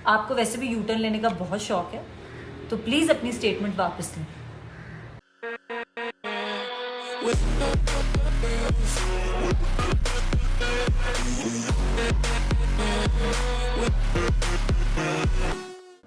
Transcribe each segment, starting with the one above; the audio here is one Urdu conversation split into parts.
آپ کو ویسے بھی یو ٹرن لینے کا بہت شوق ہے تو پلیز اپنی اسٹیٹمنٹ واپس لیں.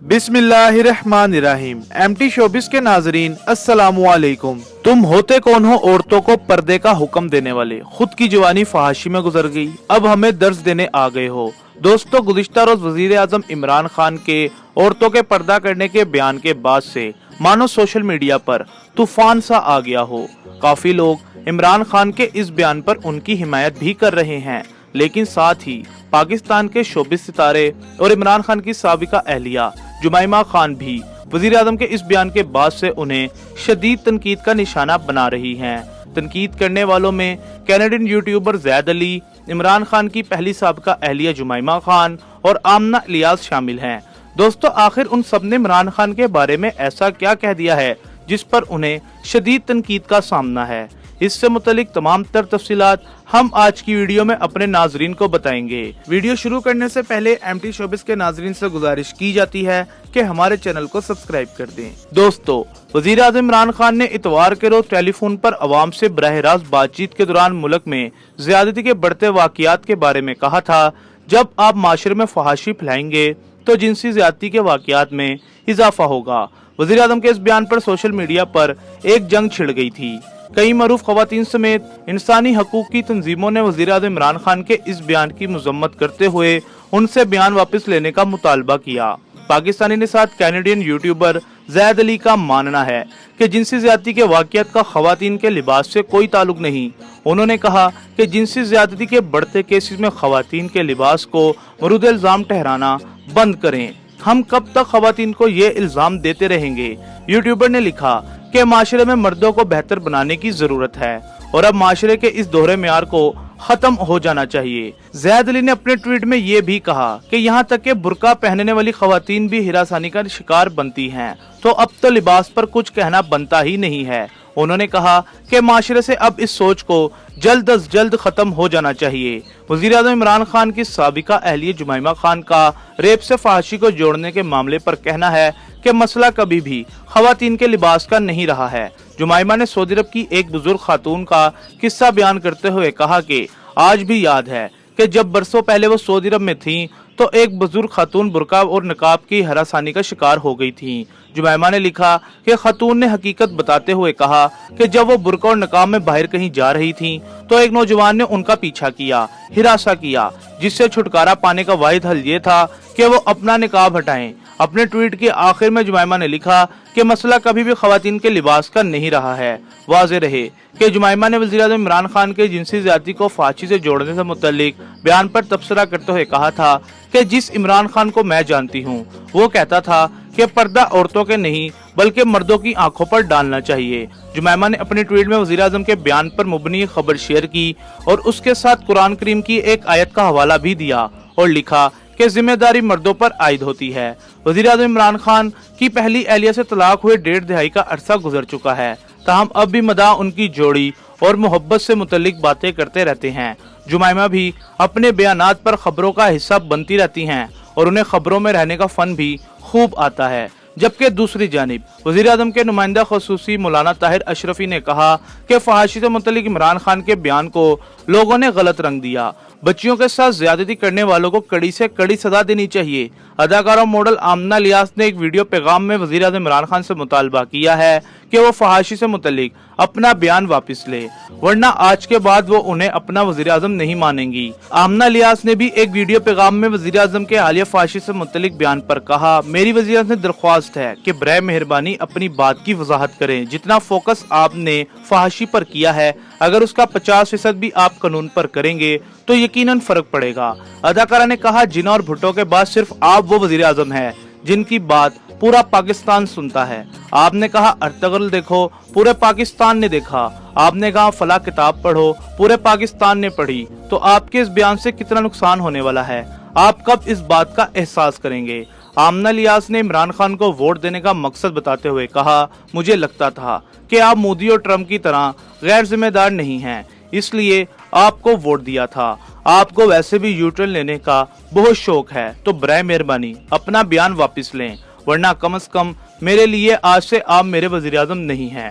بسم اللہ الرحمن الرحیم. ایم ٹی شوبز کے ناظرین السلام علیکم. تم ہوتے کون ہو عورتوں کو پردے کا حکم دینے والے؟ خود کی جوانی فحاشی میں گزر گئی، اب ہمیں درس دینے آ گئے ہو. دوستو، گزشتہ روز وزیر اعظم عمران خان کے عورتوں کے پردہ کرنے کے بیان کے بعد سے مانو سوشل میڈیا پر طوفان سا آ گیا ہو. کافی لوگ عمران خان کے اس بیان پر ان کی حمایت بھی کر رہے ہیں، لیکن ساتھ ہی پاکستان کے شوبز ستارے اور عمران خان کی سابقہ اہلیہ جمائمہ خان بھی وزیر اعظم کے اس بیان کے بعد سے انہیں شدید تنقید کا نشانہ بنا رہی ہیں. تنقید کرنے والوں میں کینیڈین یوٹیوبر زید علی، عمران خان کی پہلی سابقہ اہلیہ جمائمہ خان اور آمنہ الیاس شامل ہیں. دوستو، آخر ان سب نے عمران خان کے بارے میں ایسا کیا کہہ دیا ہے جس پر انہیں شدید تنقید کا سامنا ہے؟ اس سے متعلق تمام تر تفصیلات ہم آج کی ویڈیو میں اپنے ناظرین کو بتائیں گے. ویڈیو شروع کرنے سے پہلے ایم ٹی شوبز کے ناظرین سے گزارش کی جاتی ہے کہ ہمارے چینل کو سبسکرائب کر دیں. دوستو، وزیر اعظم عمران خان نے اتوار کے روز ٹیلی فون پر عوام سے براہ راست بات چیت کے دوران ملک میں زیادتی کے بڑھتے واقعات کے بارے میں کہا تھا. جب آپ معاشرے میں فحاشی پھیلائیں گے تو جنسی زیادتی کے واقعات میں اضافہ ہوگا. وزیر اعظم کے اس بیان پر سوشل میڈیا پر ایک جنگ چھڑ گئی تھی. کئی معروف خواتین سمیت انسانی حقوق کی تنظیموں نے وزیر اعظم عمران خان کے اس بیان کی مذمت کرتے ہوئے ان سے بیان واپس لینے کا مطالبہ کیا. پاکستانی نژاد کینیڈین یوٹیوبر زید علی کا ماننا ہے کہ جنسی زیادتی کے واقعات کا خواتین کے لباس سے کوئی تعلق نہیں. انہوں نے کہا کہ جنسی زیادتی کے بڑھتے کیسز میں خواتین کے لباس کو مورد الزام ٹھہرانا بند کریں. ہم کب تک خواتین کو یہ الزام دیتے رہیں گے؟ یوٹیوبر نے لکھا کہ معاشرے میں مردوں کو بہتر بنانے کی ضرورت ہے اور اب معاشرے کے اس دوہرے معیار کو ختم ہو جانا چاہیے. زید علی نے اپنے ٹویٹ میں یہ بھی کہا کہ یہاں تک کہ برقع پہننے والی خواتین بھی ہراسانی کا شکار بنتی ہیں تو اب تو لباس پر کچھ کہنا بنتا ہی نہیں ہے. انہوں نے کہا کہ معاشرے سے اب اس سوچ کو جلد از جلد ختم ہو جانا چاہیے. وزیر اعظم عمران خان کی سابقہ اہلیہ جمائمہ خان کا ریپ سے فحاشی کو جوڑنے کے معاملے پر کہنا ہے کہ مسئلہ کبھی بھی خواتین کے لباس کا نہیں رہا ہے. جمائمہ نے سعودی عرب کی ایک بزرگ خاتون کا قصہ بیان کرتے ہوئے کہا کہ آج بھی یاد ہے کہ جب برسوں پہلے وہ سعودی عرب میں تھیں تو ایک بزرگ خاتون برقع اور نقاب کی ہراسانی کا شکار ہو گئی تھیں. جمائمہ نے لکھا کہ خاتون نے حقیقت بتاتے ہوئے کہا کہ جب وہ برقع اور نقاب میں باہر کہیں جا رہی تھیں تو ایک نوجوان نے ان کا پیچھا کیا، ہراساں کیا، جس سے چھٹکارا پانے کا واحد حل یہ تھا کہ وہ اپنا نقاب ہٹائیں. اپنے ٹویٹ کے آخر میں جمائمہ نے لکھا کہ مسئلہ کبھی بھی خواتین کے لباس کا نہیں رہا ہے. واضح رہے کہ جمائمہ نے وزیر اعظم عمران خان کے جنسی زیادتی کو فحاشی سے جوڑنے سے متعلق بیان پر تبصرہ کرتے ہوئے کہا تھا کہ جس عمران خان کو میں جانتی ہوں وہ کہتا تھا کہ پردہ عورتوں کے نہیں بلکہ مردوں کی آنکھوں پر ڈالنا چاہیے. جمائمہ نے اپنے ٹویٹ میں وزیر اعظم کے بیان پر مبنی خبر شیئر کی اور اس کے ساتھ قرآن کریم کی ایک آیت کا حوالہ بھی دیا اور لکھا کہ ذمہ داری مردوں پر عائد ہوتی ہے. وزیر اعظم عمران خان کی پہلی اہلیہ سے طلاق ہوئے 1.5 دہائی کا عرصہ گزر چکا ہے، تاہم اب بھی مداح ان کی جوڑی اور محبت سے متعلق باتیں کرتے رہتے ہیں. جمائمہ بھی اپنے بیانات پر خبروں کا حصہ بنتی رہتی ہیں اور انہیں خبروں میں رہنے کا فن بھی خوب آتا ہے. جبکہ دوسری جانب وزیر اعظم کے نمائندہ خصوصی مولانا طاہر اشرفی نے کہا کہ فحاشی سے متعلق عمران خان کے بیان کو لوگوں نے غلط رنگ دیا. بچیوں کے ساتھ زیادتی کرنے والوں کو کڑی سے کڑی سزا دینی چاہیے. اداکارہ ماڈل آمنہ الیاس نے ایک ویڈیو پیغام میں وزیر اعظم عمران خان سے مطالبہ کیا ہے کہ وہ فحاشی سے متعلق اپنا بیان واپس لے، ورنہ آج کے بعد وہ انہیں اپنا وزیر اعظم نہیں مانیں گی. آمنہ الیاس نے بھی ایک ویڈیو پیغام میں وزیر اعظم کے حالیہ فحاشی سے متعلق بیان پر کہا، میری وزیر اعظم سے درخواست ہے کہ برائے مہربانی اپنی بات کی وضاحت کریں. جتنا فوکس آپ نے فحاشی پر کیا ہے اگر اس کا 50% بھی آپ قانون پر کریں گے تو یقیناً فرق پڑے گا. اداکارہ نے کہا، جناح اور بھٹو کے بعد صرف آپ وہ وزیر اعظم ہیں جن کی بات پورا پاکستان سنتا ہے. آپ نے کہا ارطغرل دیکھو، پورے پاکستان نے دیکھا. آپ نے کہا فلاں کتاب پڑھو، پورے پاکستان نے پڑھی. تو آپ کے اس بیان سے کتنا نقصان ہونے والا ہے، آپ کب اس بات کا احساس کریں گے؟ آمنہ الیاس نے عمران خان کو ووٹ دینے کا مقصد بتاتے ہوئے کہا، مجھے لگتا تھا کہ آپ مودی اور ٹرمپ کی طرح غیر ذمہ دار نہیں ہیں، اس لیے آپ کو ووٹ دیا تھا. آپ کو ویسے بھی یو ٹرن لینے کا بہت شوق ہے تو برائے مہربانی اپنا بیان واپس لیں، ورنہ کم از کم میرے لیے آج سے آپ میرے وزیر اعظم نہیں ہیں۔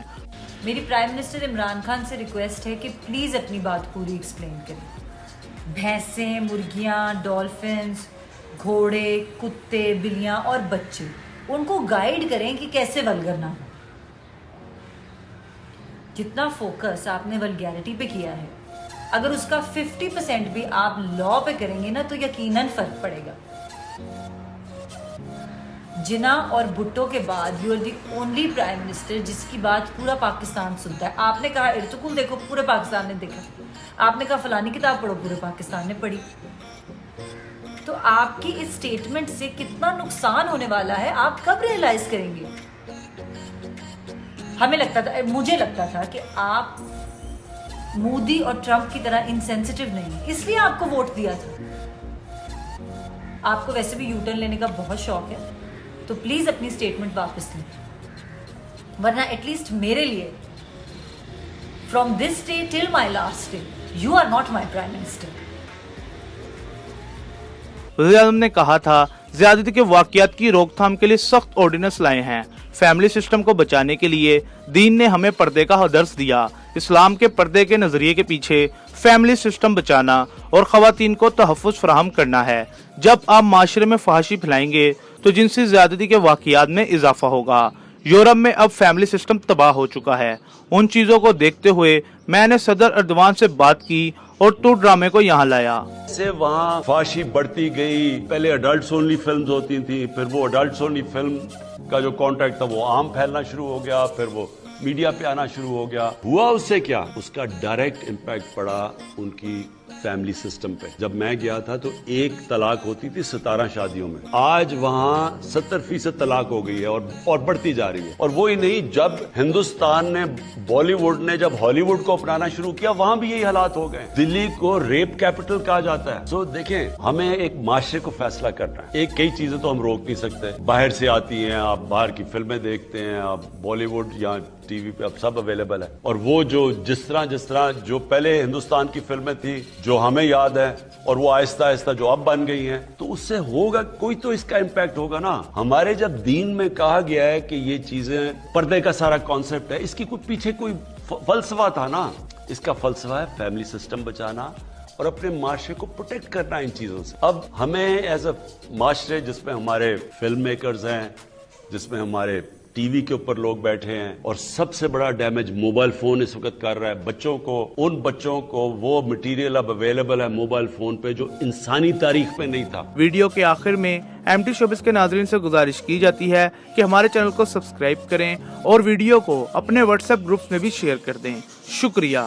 میری پرائم منسٹر عمران خان سے ریکویسٹ ہے کہ پلیز اپنی بات پوری ایکسپلین کریں۔ بھینسیں، مرغیاں، ڈولفنز، گھوڑے، کتے، بلیاں اور بچے، ان کو گائیڈ کریں کہ کیسے ولگر نہ ہو۔ جتنا فوکس آپ نے ولگیرٹی پہ کیا ہے، اگر اس کا 50% بھی آپ لا پہ کریں گے نا تو یقیناً فرق پڑے گا۔ جنا اور بھٹو کے بعد you are the only prime minister جس کی بات پورا پاکستان سنتا ہے۔ آپ نے کہا ارطغرل دیکھو، پورے پاکستان نے دیکھا۔ آپ نے کہا فلانی کتاب پڑھو، پورے پاکستان نے پڑھی۔ تو آپ کی اس سٹیٹمنٹ سے کتنا نقصان ہونے والا ہے آپ کب ریئلائز کریں گے؟ مجھے لگتا تھا کہ آپ مودی اور ٹرمپ کی طرح انسینسٹیو نہیں، اس لیے آپ کو ووٹ دیا تھا۔ آپ کو ویسے بھی یو ٹرن لینے کا بہت شوق ہے تو پلیز اپنی سٹیٹمنٹ واپس لیں، ورنہ ایٹ لیسٹ میرے لیے from this day till my last day you are not my prime minister. وزیر اعظم نے کہا تھا زیادتی کے واقعات کی روک تھام کے لیے سخت آرڈیننس لائے ہیں۔ فیملی سسٹم کو بچانے کے لیے دین نے ہمیں پردے کا درس دیا۔ اسلام کے پردے کے نظریے کے پیچھے فیملی سسٹم بچانا اور خواتین کو تحفظ فراہم کرنا ہے۔ جب آپ معاشرے میں فحاشی پھیلائیں گے تو جنسی زیادتی کے واقعات میں اضافہ ہوگا۔ یورپ میں اب فیملی سسٹم تباہ ہو چکا ہے۔ ان چیزوں کو دیکھتے ہوئے میں نے صدر اردوان سے بات کی اور تو ڈرامے کو یہاں لایا۔ سے وہاں فحاشی بڑھتی گئی، پہلے اڈلٹس اونلی فلمز ہوتی تھیں، پھر وہ اڈلٹس اونلی فلم کا جو کانٹیکٹ تھا وہ عام پھیلنا شروع ہو گیا، پھر وہ میڈیا پہ آنا شروع ہو گیا۔ ہوا اس سے کیا؟ اس کا ڈائریکٹ امپیکٹ پڑا ان کی فیملی سسٹم پہ۔ جب میں گیا تھا تو 1 طلاق ہوتی تھی 17 شادیوں میں، آج وہاں 70% طلاق ہو گئی ہے اور بڑھتی جا رہی ہے۔ اور وہی نہیں، جب ہندوستان نے بالی ووڈ نے جب ہالی ووڈ کو اپنانا شروع کیا وہاں بھی یہی حالات ہو گئے۔ دلی کو ریپ کیپٹل کہا جاتا ہے۔ سو دیکھیں، ہمیں ایک معاشرے کو فیصلہ کرنا ہے۔ کئی چیزیں تو ہم روک نہیں سکتے، باہر سے آتی ہیں، آپ باہر کی فلمیں دیکھتے ہیں، آپ بالی ووڈ یا ٹی وی پہ اب سب اویلیبل ہے۔ اور وہ جس طرح جو پہلے ہندوستان کی فلمیں تھی جو ہمیں یاد ہے اور وہ آہستہ آہستہ جو اب بن گئی ہیں، تو اس سے ہوگا کوئی تو اس کا امپیکٹ ہوگا نا۔ ہمارے جب دین میں کہا گیا ہے کہ یہ چیزیں پردے کا سارا کانسیپٹ ہے، اس کی پیچھے کوئی فلسفہ تھا نا۔ اس کا فلسفہ ہے فیملی سسٹم بچانا اور اپنے معاشرے کو پروٹیکٹ کرنا ان چیزوں سے۔ اب ہمیں ایز اے معاشرے جس میں ہمارے فلم میکرز ہیں، جس میں ہمارے ٹی وی کے اوپر لوگ بیٹھے ہیں، اور سب سے بڑا ڈیمیج موبائل فون اس وقت کر رہا ہے بچوں کو، ان بچوں کو وہ مٹیریل اب اویلیبل ہے موبائل فون پہ جو انسانی تاریخ میں نہیں تھا۔ ویڈیو کے آخر میں ایم ٹی شوبز کے ناظرین سے گزارش کی جاتی ہے کہ ہمارے چینل کو سبسکرائب کریں اور ویڈیو کو اپنے واٹس ایپ گروپس میں بھی شیئر کر دیں۔ شکریہ۔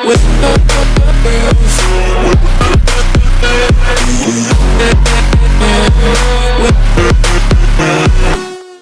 With